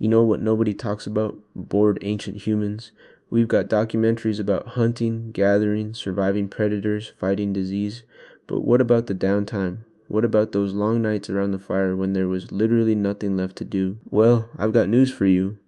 You know what nobody talks about? Bored ancient humans. We've got documentaries about hunting, gathering, surviving predators, fighting disease. But what about the downtime? What about those long nights around the fire when there was literally nothing left to do? Well, I've got news for you.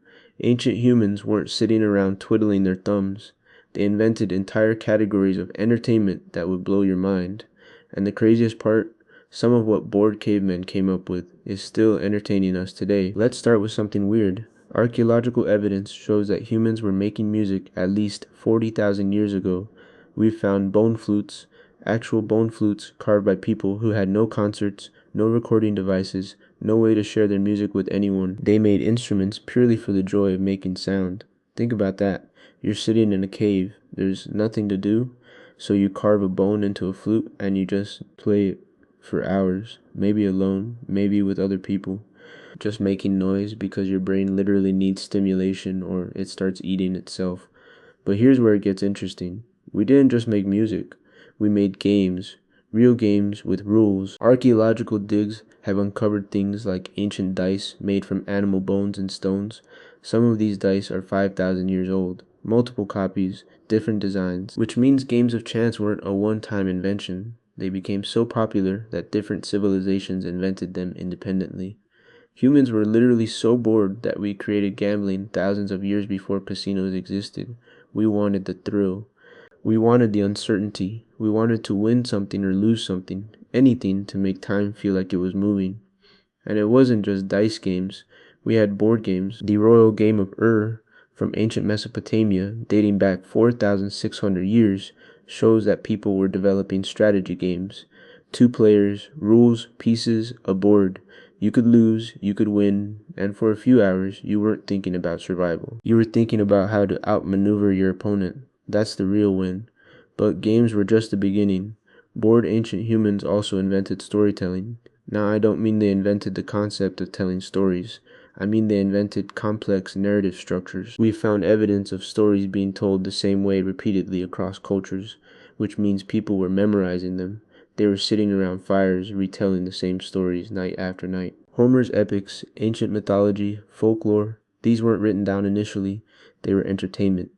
Ancient humans weren't sitting around twiddling their thumbs. They invented entire categories of entertainment that would blow your mind. And the craziest part, some of what bored cavemen came up with is still entertaining us today. Let's start with something weird. Archaeological evidence shows that humans were making music at least 40,000 years ago. We've found bone flutes, actual bone flutes carved by people who had no concerts, no recording devices, no way to share their music with anyone. They made instruments purely for the joy of making sound. Think about that. You're sitting in a cave, there's nothing to do, so you carve a bone into a flute and you just play it for hours, maybe alone, maybe with other people, just making noise because your brain literally needs stimulation or it starts eating itself. But here's where it gets interesting. We didn't just make music, we made games, real games with rules. Archaeological digs have uncovered things like ancient dice made from animal bones and stones. Some of these dice are 5,000 years old, multiple copies, different designs, which means games of chance weren't a one-time invention. They became so popular that different civilizations invented them independently. Humans were literally so bored that we created gambling thousands of years before casinos existed. We wanted the thrill. We wanted the uncertainty. We wanted to win something or lose something, anything to make time feel like it was moving. And it wasn't just dice games. We had board games. The royal game of from ancient Mesopotamia, dating back 4,600 years, shows that people were developing strategy games. Two players, rules, pieces, a board. You could lose, you could win, and for a few hours, you weren't thinking about survival. You were thinking about how to outmaneuver your opponent. That's the real win. But games were just the beginning. Bored ancient humans also invented storytelling. Now, I don't mean they invented the concept of telling stories. I mean they invented complex narrative structures. We've found evidence of stories being told the same way repeatedly across cultures, which means people were memorizing them. They were sitting around fires retelling the same stories night after night. Homer's epics, ancient mythology, folklore, these weren't written down initially. They were entertainment.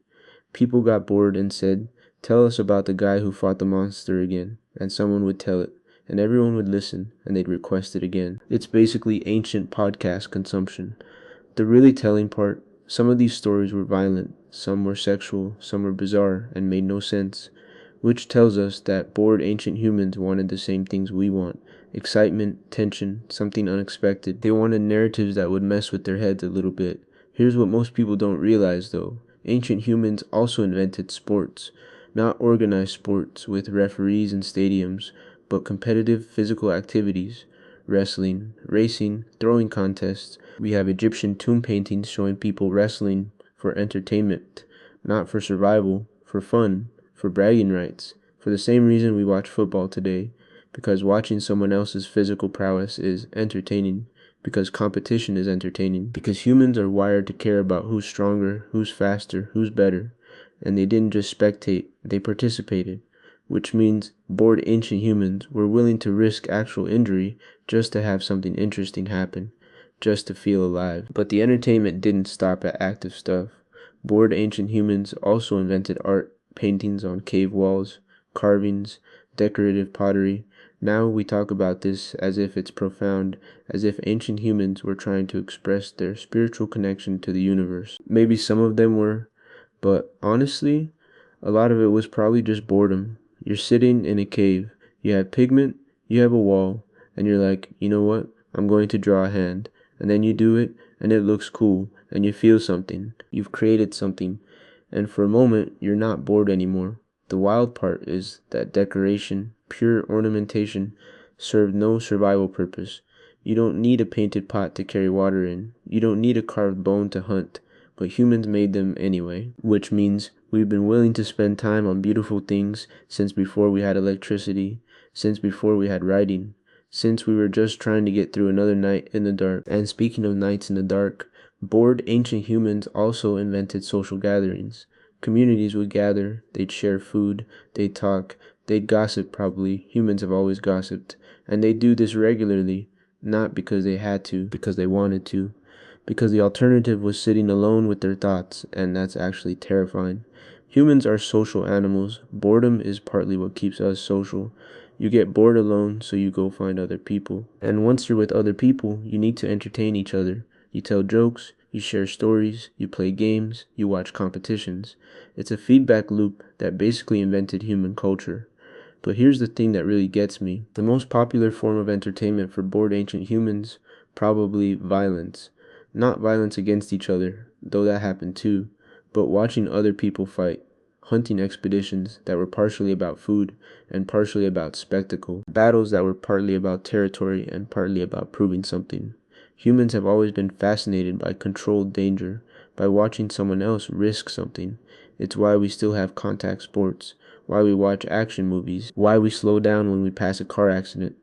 People got bored and said, "Tell us about the guy who fought the monster again," and someone would tell it, and everyone would listen, and they'd request it again. It's basically ancient podcast consumption. The really telling part, some of these stories were violent, some were sexual, some were bizarre, and made no sense, which tells us that bored ancient humans wanted the same things we want: excitement, tension, something unexpected. They wanted narratives that would mess with their heads a little bit. Here's what most people don't realize though. Ancient humans also invented sports. Not organized sports with referees and stadiums, but competitive physical activities. Wrestling, racing, throwing contests. We have Egyptian tomb paintings showing people wrestling for entertainment, not for survival, for fun, for bragging rights, for the same reason we watch football today, because watching someone else's physical prowess is entertaining, because competition is entertaining, because humans are wired to care about who's stronger, who's faster, who's better, and they didn't just spectate, they participated, which means bored ancient humans were willing to risk actual injury just to have something interesting happen, just to feel alive. But the entertainment didn't stop at active stuff. Bored ancient humans also invented art, paintings on cave walls, carvings, decorative pottery. Now we talk about this as if it's profound, as if ancient humans were trying to express their spiritual connection to the universe. Maybe some of them were, but honestly, a lot of it was probably just boredom. You're sitting in a cave, you have pigment, you have a wall, and you're like, you know what? I'm going to draw a hand. And then you do it, and it looks cool, and you feel something. You've created something. And for a moment, you're not bored anymore. The wild part is that decoration, pure ornamentation, served no survival purpose. You don't need a painted pot to carry water in. You don't need a carved bone to hunt. But humans made them anyway, which means we've been willing to spend time on beautiful things since before we had electricity, since before we had writing, since we were just trying to get through another night in the dark. And speaking of nights in the dark, bored ancient humans also invented social gatherings. Communities would gather, they'd share food, they'd talk, they'd gossip probably. Humans have always gossiped. And they'd do this regularly, not because they had to, because they wanted to. because the alternative was sitting alone with their thoughts, and that's actually terrifying. Humans are social animals. Boredom is partly what keeps us social. You get bored alone, so you go find other people. And once you're with other people, you need to entertain each other. You tell jokes, you share stories, you play games, you watch competitions. It's a feedback loop that basically invented human culture. But here's the thing that really gets me. The most popular form of entertainment for bored ancient humans, probably violence. Not violence against each other, though that happened too, but watching other people fight. Hunting expeditions that were partially about food and partially about spectacle. Battles that were partly about territory and partly about proving something. Humans have always been fascinated by controlled danger, by watching someone else risk something. It's why we still have contact sports, why we watch action movies, why we slow down when we pass a car accident.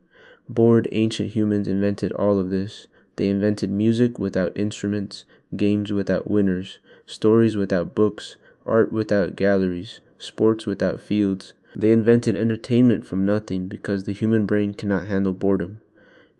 Bored ancient humans invented all of this. They invented music without instruments, games without winners, stories without books, art without galleries, sports without fields. They invented entertainment from nothing because the human brain cannot handle boredom.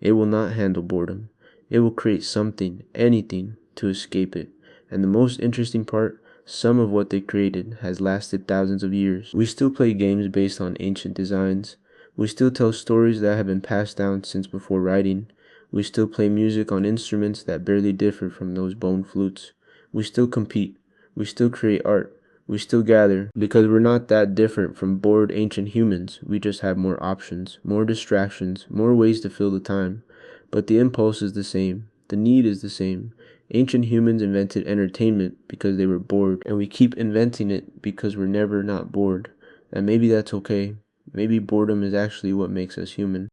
It will not handle boredom. It will create something, anything, to escape it. And the most interesting part, some of what they created has lasted thousands of years. We still play games based on ancient designs. We still tell stories that have been passed down since before writing. We still play music on instruments that barely differ from those bone flutes. We still compete. We still create art. We still gather because we're not that different from bored ancient humans. We just have more options, more distractions, more ways to fill the time. But the impulse is the same. The need is the same. Ancient humans invented entertainment because they were bored, and we keep inventing it because we're never not bored. And maybe that's okay. Maybe boredom is actually what makes us human.